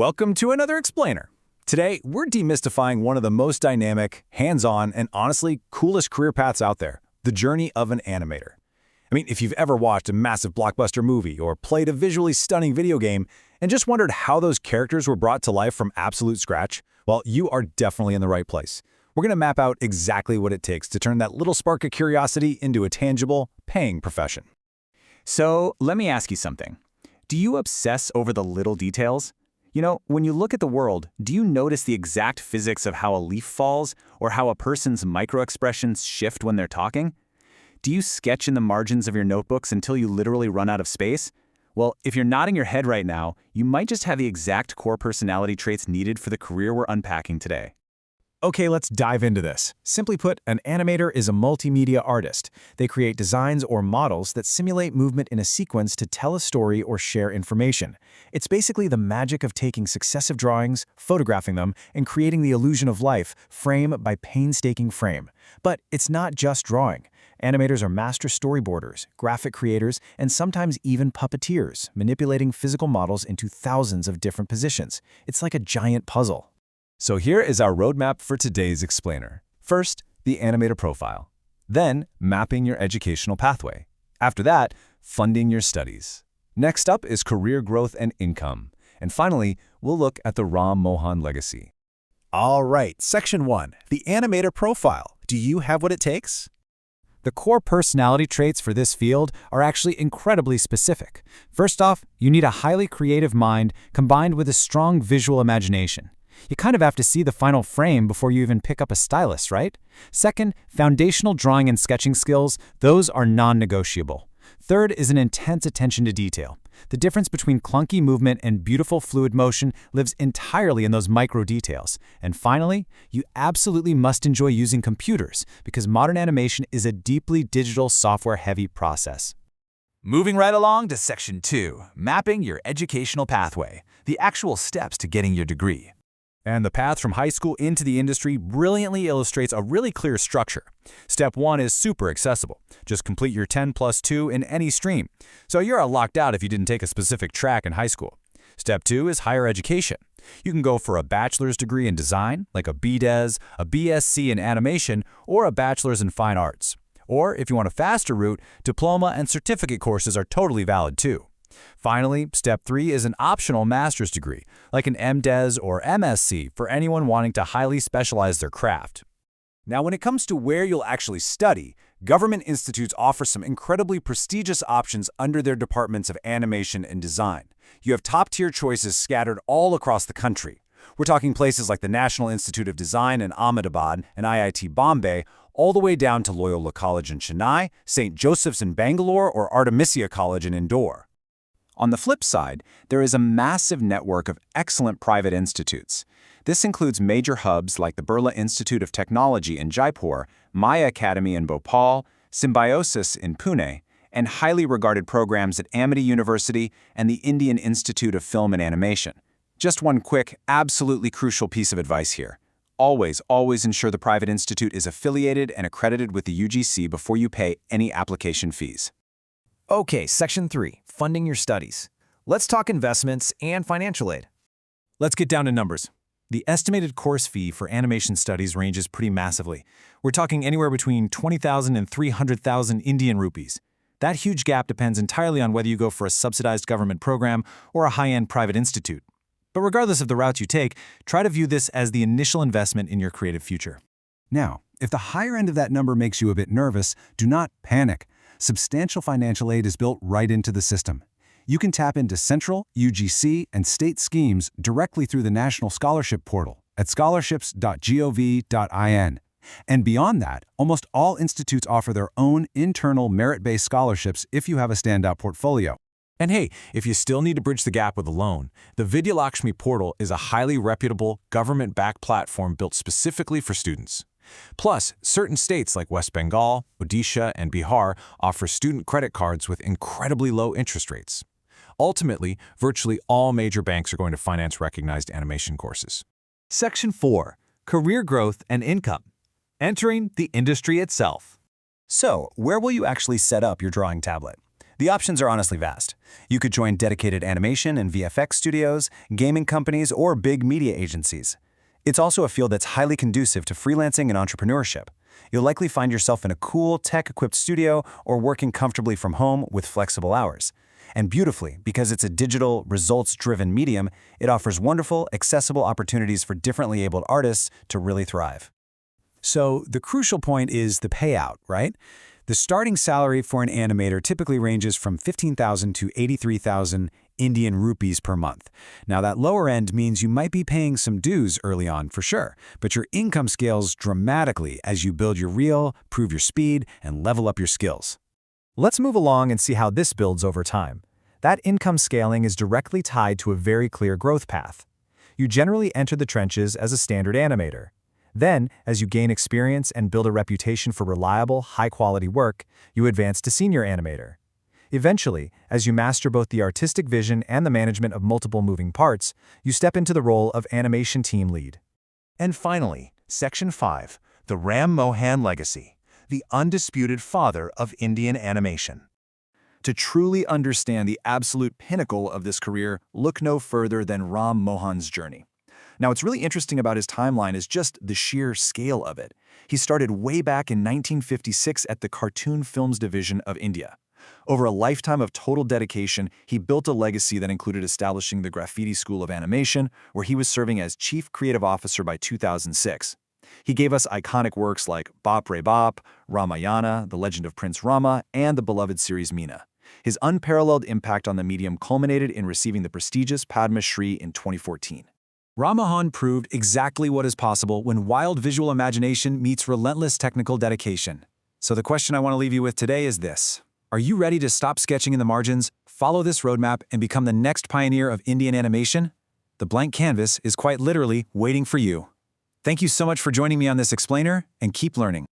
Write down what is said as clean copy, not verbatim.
Welcome to another Explainer. Today, we're demystifying one of the most dynamic, hands-on, and honestly coolest career paths out there, the journey of an animator. I mean, if you've ever watched a massive blockbuster movie or played a visually stunning video game and just wondered how those characters were brought to life from absolute scratch, well, you are definitely in the right place. We're going to map out exactly what it takes to turn that little spark of curiosity into a tangible, paying profession. So let me ask you something. Do you obsess over the little details? You know, when you look at the world, do you notice the exact physics of how a leaf falls or how a person's microexpressions shift when they're talking? Do you sketch in the margins of your notebooks until you literally run out of space? Well, if you're nodding your head right now, you might just have the exact core personality traits needed for the career we're unpacking today. Okay, let's dive into this. Simply put, an animator is a multimedia artist. They create designs or models that simulate movement in a sequence to tell a story or share information. It's basically the magic of taking successive drawings, photographing them, and creating the illusion of life, frame by painstaking frame. But it's not just drawing. Animators are master storyboarders, graphic creators, and sometimes even puppeteers, manipulating physical models into thousands of different positions. It's like a giant puzzle. So here is our roadmap for today's Explainer. First, the animator profile. Then, mapping your educational pathway. After that, funding your studies. Next up is career growth and income. And finally, we'll look at the Ram Mohan legacy. All right, Section 1, the animator profile. Do you have what it takes? The core personality traits for this field are actually incredibly specific. First off, you need a highly creative mind combined with a strong visual imagination. You kind of have to see the final frame before you even pick up a stylus, right? Second, foundational drawing and sketching skills, those are non-negotiable. Third is an intense attention to detail. The difference between clunky movement and beautiful fluid motion lives entirely in those micro details. And finally, you absolutely must enjoy using computers because modern animation is a deeply digital software-heavy process. Moving right along to Section 2, mapping your educational pathway, the actual steps to getting your degree. And the path from high school into the industry brilliantly illustrates a really clear structure. Step 1 is super accessible. Just complete your 10+2 in any stream. So you're locked out if you didn't take a specific track in high school. Step 2 is higher education. You can go for a bachelor's degree in design, like a BDes, a BSc in animation, or a bachelor's in fine arts. Or if you want a faster route, diploma and certificate courses are totally valid too. Finally, Step 3 is an optional master's degree, like an MDes or MSc for anyone wanting to highly specialize their craft. Now, when it comes to where you'll actually study, government institutes offer some incredibly prestigious options under their departments of animation and design. You have top-tier choices scattered all across the country. We're talking places like the National Institute of Design in Ahmedabad and IIT Bombay, all the way down to Loyola College in Chennai, St. Joseph's in Bangalore, or Artemisia College in Indore. On the flip side, there is a massive network of excellent private institutes. This includes major hubs like the Birla Institute of Technology in Jaipur, Maya Academy in Bhopal, Symbiosis in Pune, and highly regarded programs at Amity University and the Indian Institute of Film and Animation. Just one quick, absolutely crucial piece of advice here. Always ensure the private institute is affiliated and accredited with the UGC before you pay any application fees. Okay, Section 3, funding your studies. Let's talk investments and financial aid. Let's get down to numbers. The estimated course fee for animation studies ranges pretty massively. We're talking anywhere between 20,000 and 300,000 Indian rupees. That huge gap depends entirely on whether you go for a subsidized government program or a high-end private institute. But regardless of the route you take, try to view this as the initial investment in your creative future. Now, if the higher end of that number makes you a bit nervous, do not panic. Substantial financial aid is built right into the system. You can tap into central, UGC, and state schemes directly through the National Scholarship Portal at scholarships.gov.in. And beyond that, almost all institutes offer their own internal merit-based scholarships if you have a standout portfolio. And hey, if you still need to bridge the gap with a loan, the Vidyalakshmi portal is a highly reputable, government-backed platform built specifically for students. Plus, certain states like West Bengal, Odisha, and Bihar offer student credit cards with incredibly low interest rates. Ultimately, virtually all major banks are going to finance recognized animation courses. Section 4, career growth and income. Entering the industry itself. So, where will you actually set up your drawing tablet? The options are honestly vast. You could join dedicated animation and VFX studios, gaming companies, or big media agencies. It's also a field that's highly conducive to freelancing and entrepreneurship. You'll likely find yourself in a cool, tech-equipped studio or working comfortably from home with flexible hours. And beautifully, because it's a digital, results-driven medium, it offers wonderful, accessible opportunities for differently abled artists to really thrive. So the crucial point is the payout, right? The starting salary for an animator typically ranges from 15,000 to 83,000 Indian rupees per month. Now that lower end means you might be paying some dues early on for sure, but your income scales dramatically as you build your reel, prove your speed, and level up your skills. Let's move along and see how this builds over time. That income scaling is directly tied to a very clear growth path. You generally enter the trenches as a standard animator. Then, as you gain experience and build a reputation for reliable, high-quality work, you advance to senior animator. Eventually, as you master both the artistic vision and the management of multiple moving parts, you step into the role of animation team lead. And finally, Section 5, the Ram Mohan Legacy, the undisputed father of Indian animation. To truly understand the absolute pinnacle of this career, look no further than Ram Mohan's journey. Now, what's really interesting about his timeline is just the sheer scale of it. He started way back in 1956 at the Cartoon Films Division of India. Over a lifetime of total dedication, he built a legacy that included establishing the Graffiti School of Animation, where he was serving as Chief Creative Officer by 2006. He gave us iconic works like Bap Re Bap, Ramayana, The Legend of Prince Rama, and the beloved series Meena. His unparalleled impact on the medium culminated in receiving the prestigious Padma Shri in 2014. Ram Mohan proved exactly what is possible when wild visual imagination meets relentless technical dedication. So the question I want to leave you with today is this. Are you ready to stop sketching in the margins, follow this roadmap, and become the next pioneer of Indian animation? The blank canvas is quite literally waiting for you. Thank you so much for joining me on this explainer, and keep learning.